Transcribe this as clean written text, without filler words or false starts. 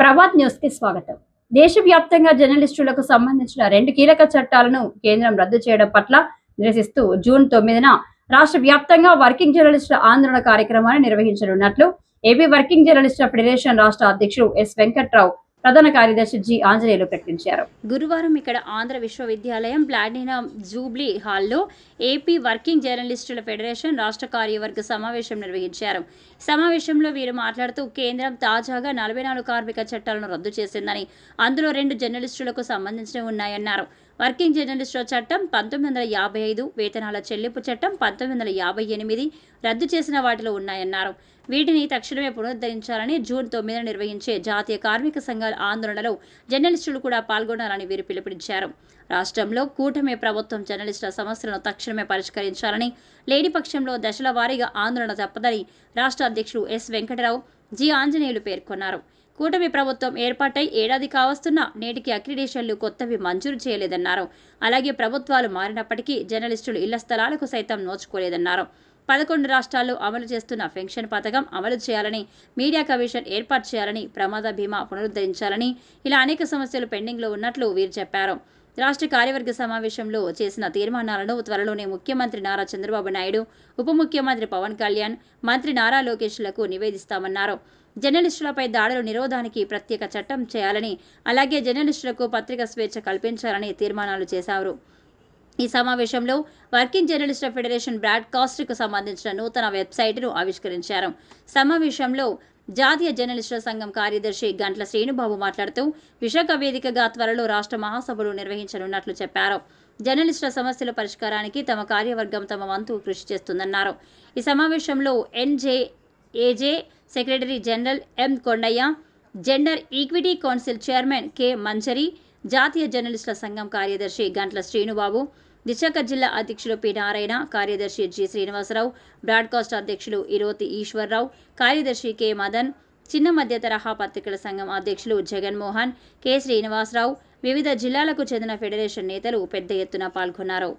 Prabhat news కి స్వాగతం. దేశవ్యాప్తంగా జర్నలిస్టులకు సంబంధించిన 2 కీలక చట్టాలను కేంద్రం రద్దు చేయడం పట్ల నిరసిస్తూ జూన్ 9న రాష్ట్ర వ్యాప్తంగా వర్కింగ్ జర్నలిస్టుల ఆందోళన కార్యక్రమాన్ని నిర్వహించనున్నట్లు ఏపీ వర్కింగ్ జర్నలిస్టుల ఫెడరేషన్ రాష్ట్ర అధ్యక్షుడు ఎస్ వెంకట్రావు, ప్రధాన కార్యదర్శి జి ఆంజనేయులు ప్రకటించారు. గురువారం ఇక్కడ ఆంధ్ర విశ్వవిద్యాలయం ప్లాటినం జూబ్లీ హాల్లో ఏపీ వర్కింగ్ జర్నలిస్టుల ఫెడరేషన్ రాష్ట్ర కార్యవర్గ సమావేశం నిర్వహించారు. సమావేశంలో వీరు మాట్లాడుతూ కేంద్రం తాజాగా 44 కార్మిక చట్టాలను రద్దు చేసిందని, అందులో 2 జర్నలిస్టులకు సంబంధించినవి ఉన్నాయన్నారు. వర్కింగ్ జర్నలిస్టుల చట్టం 1955, వేతనాల చెల్లింపు చట్టం 1958 రద్దు చేసిన వాటిలో ఉన్నాయన్నారు. వీటిని తక్షణమే పునరుద్ధరించాలని జూన్ 9న నిర్వహించే జాతీయ కార్మిక సంఘాల ఆందోళనలో జర్నలిస్టులు కూడా పాల్గొనాలని వీరు పిలుపునిచ్చారు. రాష్ట్రంలో కూటమి ప్రభుత్వం జర్నలిస్టుల సమస్యలను తక్షణమే పరిష్కరించాలని, లేని పక్షంలో దశల వారీగా ఆందోళన తప్పదని రాష్ట్ర అధ్యక్షుడు ఎస్ వెంకటరావు, జి ఆంజనేయులు పేర్కొన్నారు. కూటమి ప్రభుత్వం ఏర్పాటై ఏడాది కావస్తున్నా నేటికి అక్రిడేషన్లు కొత్తవి మంజూరు చేయలేదన్నారు. అలాగే ప్రభుత్వాలు మారినప్పటికీ జర్నలిస్టులు ఇళ్ల స్థలాలకు సైతం నోచుకోలేదన్నారు. 11 రాష్ట్రాల్లో అమలు చేస్తున్న పెన్షన్ పథకం అమలు చేయాలని, మీడియా కమిషన్ ఏర్పాటు చేయాలని, ప్రమాద బీమా పునరుద్ధరించాలని, ఇలా అనేక సమస్యలు పెండింగ్లో ఉన్నట్లు వీరు చెప్పారు. రాష్ట్ర కార్యవర్గ సమావేశంలో చేసిన తీర్మానాలను త్వరలోనే ముఖ్యమంత్రి నారా చంద్రబాబు నాయుడు, ఉప ముఖ్యమంత్రి పవన్ కళ్యాణ్, మంత్రి నారా లోకేష్లకు నివేదిస్తామన్నారు. జర్నలిస్టులపై దాడుల నిరోధానికి ప్రత్యేక చట్టం చేయాలని, అలాగే జర్నలిస్టులకు పత్రిక స్వేచ్ఛ కల్పించాలని తీర్మానాలు చేశారు. ఈ సమావేశంలో వర్కింగ్ జర్నలిస్టుల ఫెడరేషన్ బ్రాడ్కాస్ట్కు సంబంధించిన నూతన వెబ్సైట్ను ఆవిష్కరించారు. సమావేశంలో జాతీయ జర్నలిస్టుల సంఘం కార్యదర్శి గంట్ల శ్రీనుబాబు మాట్లాడుతూ విశాఖ వేదికగా త్వరలో రాష్ట్ర మహాసభలు నిర్వహించనున్నట్లు చెప్పారు. జర్నలిస్టుల సమస్యల పరిష్కారానికి తమ కార్యవర్గం తమ వంతు కృషి చేస్తుందన్నారు. ఈ సమావేశంలో NJAJ secretary general M Kondaiah, gender equity council chairman K Manjari, జాతీయ జర్నలిస్టుల సంఘం కార్యదర్శి గంట్ల శ్రీనుబాబు, విశాఖ జిల్లా అధ్యక్షులు పి నారాయణ, కార్యదర్శి జి శ్రీనివాసరావు, బ్రాడ్కాస్ట్ అధ్యక్షులు ఇరోతి ఈశ్వర్రావు, కార్యదర్శి కె మదన్, చిన్న మధ్య తరహా పత్రికల సంఘం అధ్యక్షులు జగన్మోహన్, కె శ్రీనివాసరావు, వివిధ జిల్లాలకు చెందిన ఫెడరేషన్ నేతలు పెద్ద ఎత్తున పాల్గొన్నారు.